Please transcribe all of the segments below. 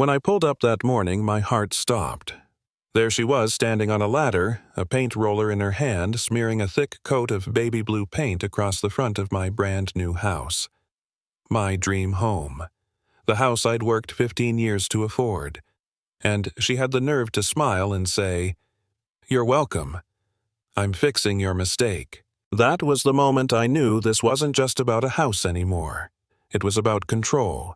When I pulled up that morning, my heart stopped. There she was standing on a ladder, a paint roller in her hand, smearing a thick coat of baby blue paint across the front of my brand new house. My dream home. The house I'd worked 15 years to afford. And she had the nerve to smile and say, "You're welcome. I'm fixing your mistake." That was the moment I knew this wasn't just about a house anymore. It was about control.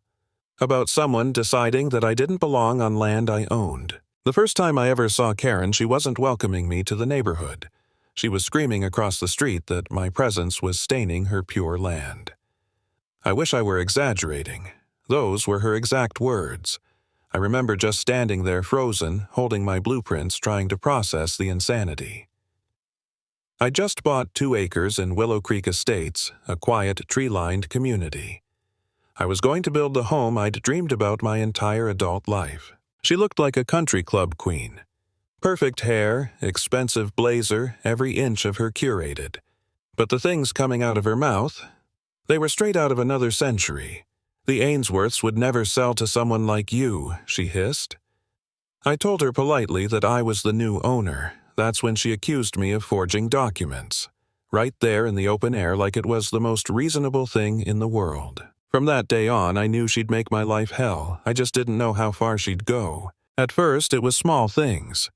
About someone deciding that I didn't belong on land I owned. The first time I ever saw Karen, she wasn't welcoming me to the neighborhood. She was screaming across the street that my presence was staining her pure land. I wish I were exaggerating. Those were her exact words. I remember just standing there frozen, holding my blueprints, trying to process the insanity. I just bought 2 acres in Willow Creek Estates, a quiet, tree-lined community. I was going to build the home I'd dreamed about my entire adult life. She looked like a country club queen. Perfect hair, expensive blazer, every inch of her curated. But the things coming out of her mouth, they were straight out of another century. "The Ainsworths would never sell to someone like you," she hissed. I told her politely that I was the new owner. That's when she accused me of forging documents. Right there in the open air, like it was the most reasonable thing in the world. From that day on, I knew she'd make my life hell. I just didn't know how far she'd go. At first, it was small things.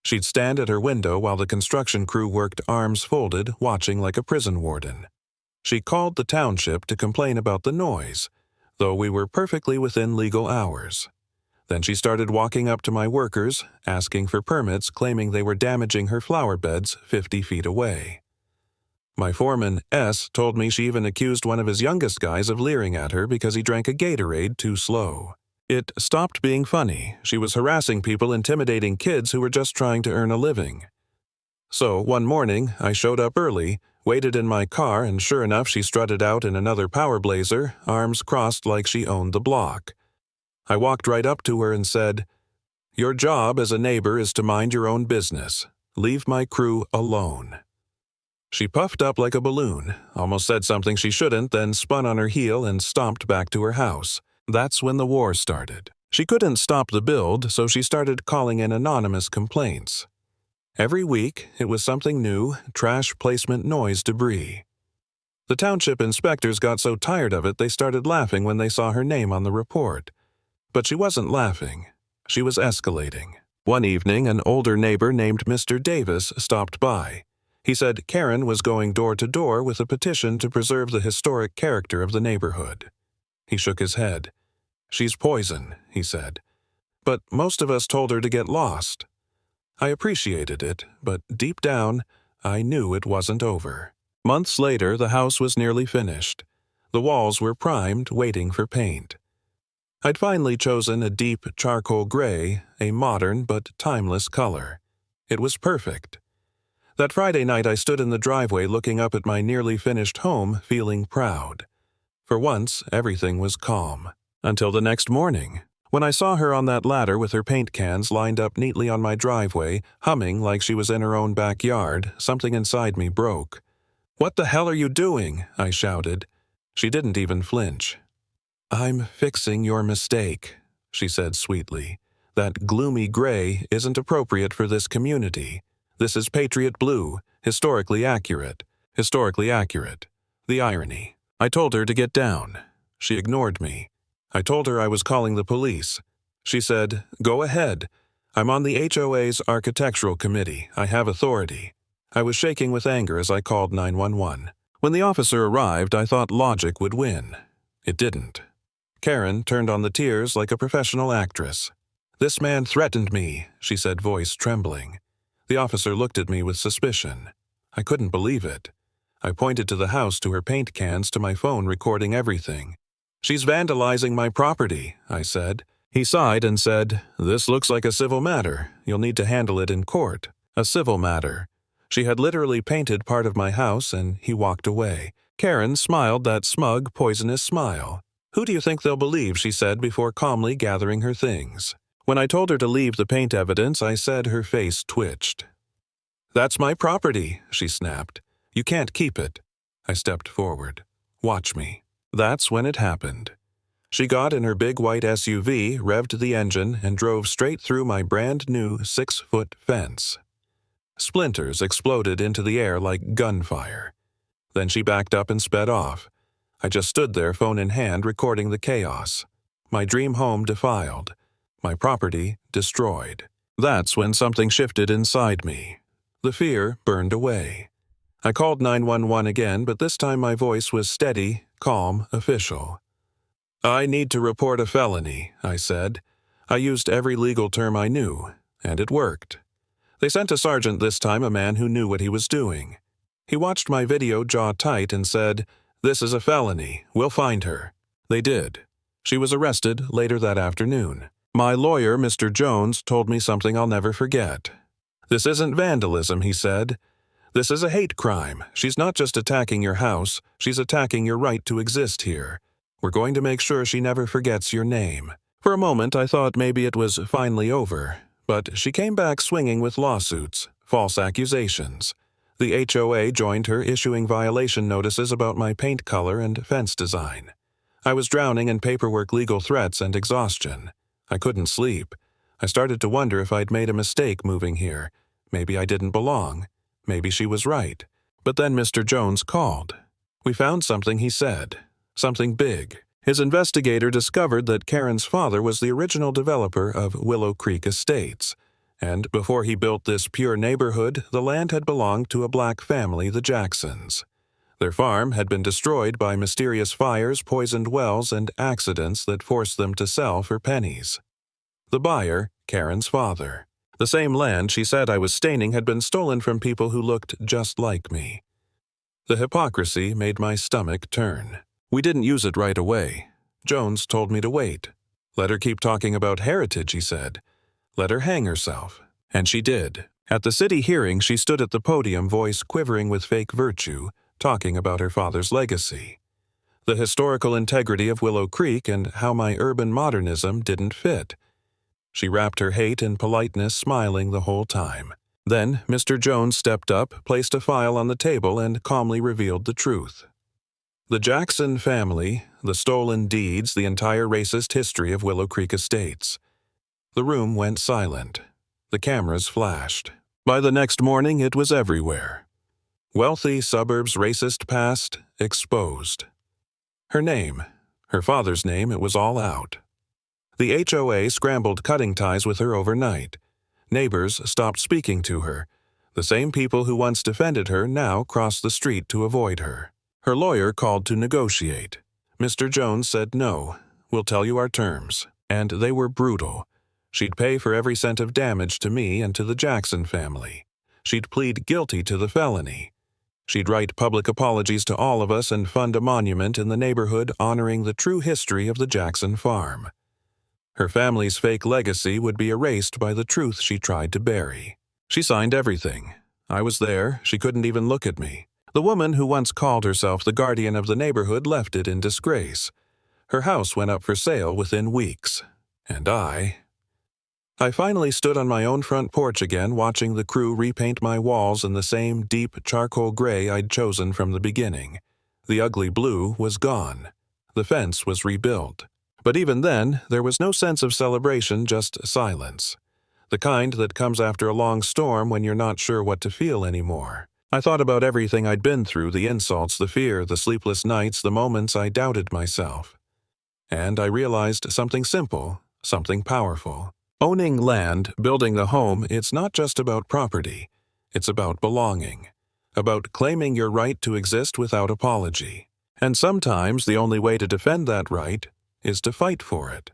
She'd stand at her window while the construction crew worked arms folded, watching like a prison warden. She called the township to complain about the noise, though we were perfectly within legal hours. Then she started walking up to my workers, asking for permits, claiming they were damaging her flower beds 50 feet away. My foreman, S., told me she even accused one of his youngest guys of leering at her because he drank a Gatorade too slow. It stopped being funny. She was harassing people, intimidating kids who were just trying to earn a living. So, one morning, I showed up early, waited in my car, and sure enough, she strutted out in another power blazer, arms crossed like she owned the block. I walked right up to her and said, "Your job as a neighbor is to mind your own business. Leave my crew alone." She puffed up like a balloon, almost said something she shouldn't, then spun on her heel and stomped back to her house. That's when the war started. She couldn't stop the build, so she started calling in anonymous complaints. Every week, it was something new: trash placement, noise, debris. The township inspectors got so tired of it they started laughing when they saw her name on the report. But she wasn't laughing. She was escalating. One evening, an older neighbor named Mr. Davis stopped by. He said Karen was going door to door with a petition to preserve the historic character of the neighborhood. He shook his head. "She's poison," he said. "But most of us told her to get lost." I appreciated it, but deep down, I knew it wasn't over. Months later, the house was nearly finished. The walls were primed, waiting for paint. I'd finally chosen a deep charcoal gray, a modern but timeless color. It was perfect. That Friday night, I stood in the driveway looking up at my nearly finished home, feeling proud. For once, everything was calm. Until the next morning, when I saw her on that ladder with her paint cans lined up neatly on my driveway, humming like she was in her own backyard. Something inside me broke. "What the hell are you doing?" I shouted. She didn't even flinch. "I'm fixing your mistake," she said sweetly. "That gloomy gray isn't appropriate for this community. This is Patriot Blue, historically accurate. Historically accurate. The irony." I told her to get down. She ignored me. I told her I was calling the police. She said, "Go ahead. I'm on the HOA's architectural committee. I have authority." I was shaking with anger as I called 911. When the officer arrived, I thought logic would win. It didn't. Karen turned on the tears like a professional actress. "This man threatened me," she said, voice trembling. The officer looked at me with suspicion. I couldn't believe it. I pointed to the house, to her paint cans, to my phone recording everything. "She's vandalizing my property," I said. He sighed and said, "This looks like a civil matter. You'll need to handle it in court." A civil matter. She had literally painted part of my house, and he walked away. Karen smiled that smug, poisonous smile. "Who do you think they'll believe?" she said before calmly gathering her things. When I told her to leave the paint evidence, I said her face twitched. "That's my property," she snapped. "You can't keep it." I stepped forward. "Watch me." That's when it happened. She got in her big white SUV, revved the engine, and drove straight through my brand-new 6-foot fence. Splinters exploded into the air like gunfire. Then she backed up and sped off. I just stood there, phone in hand, recording the chaos. My dream home defiled. My property destroyed. That's when something shifted inside me. The fear burned away. I called 911 again, but this time my voice was steady, calm, official. "I need to report a felony," I said. I used every legal term I knew, and it worked. They sent a sergeant this time, a man who knew what he was doing. He watched my video, jaw tight, and said, "This is a felony. We'll find her." They did. She was arrested later that afternoon. My lawyer, Mr. Jones, told me something I'll never forget. "This isn't vandalism," he said. "This is a hate crime. She's not just attacking your house, she's attacking your right to exist here. We're going to make sure she never forgets your name." For a moment, I thought maybe it was finally over, but she came back swinging with lawsuits, false accusations. The HOA joined her, issuing violation notices about my paint color and fence design. I was drowning in paperwork, legal threats, and exhaustion. I couldn't sleep. I started to wonder if I'd made a mistake moving here. Maybe I didn't belong. Maybe she was right. But then Mr. Jones called. We found something, he said. Something big. His investigator discovered that Karen's father was the original developer of Willow Creek Estates, and before he built this pure neighborhood, the land had belonged to a black family, the Jacksons. Their farm had been destroyed by mysterious fires, poisoned wells, and accidents that forced them to sell for pennies. The buyer, Karen's father. The same land she said I was staining had been stolen from people who looked just like me. The hypocrisy made my stomach turn. We didn't use it right away. Jones told me to wait. Let her keep talking about heritage, he said. Let her hang herself. And she did. At the city hearing, she stood at the podium, voice quivering with fake virtue, talking about her father's legacy. The historical integrity of Willow Creek and how my urban modernism didn't fit. She wrapped her hate in politeness, smiling the whole time. Then Mr. Jones stepped up, placed a file on the table, and calmly revealed the truth. The Jackson family, the stolen deeds, the entire racist history of Willow Creek Estates. The room went silent. The cameras flashed. By the next morning, it was everywhere. Wealthy suburbs' racist past exposed. Her name, her father's name, it was all out. The HOA scrambled, cutting ties with her overnight. Neighbors stopped speaking to her. The same people who once defended her now crossed the street to avoid her. Her lawyer called to negotiate. Mr. Jones said no, we'll tell you our terms. And they were brutal. She'd pay for every cent of damage to me and to the Jackson family. She'd plead guilty to the felony. She'd write public apologies to all of us and fund a monument in the neighborhood honoring the true history of the Jackson farm. Her family's fake legacy would be erased by the truth she tried to bury. She signed everything. I was there. She couldn't even look at me. The woman who once called herself the guardian of the neighborhood left it in disgrace. Her house went up for sale within weeks. And I finally stood on my own front porch again, watching the crew repaint my walls in the same deep charcoal gray I'd chosen from the beginning. The ugly blue was gone. The fence was rebuilt. But even then, there was no sense of celebration, just silence. The kind that comes after a long storm when you're not sure what to feel anymore. I thought about everything I'd been through, the insults, the fear, the sleepless nights, the moments I doubted myself. And I realized something simple, something powerful. Owning land, building the home, it's not just about property. It's about belonging. About claiming your right to exist without apology. And sometimes the only way to defend that right is to fight for it.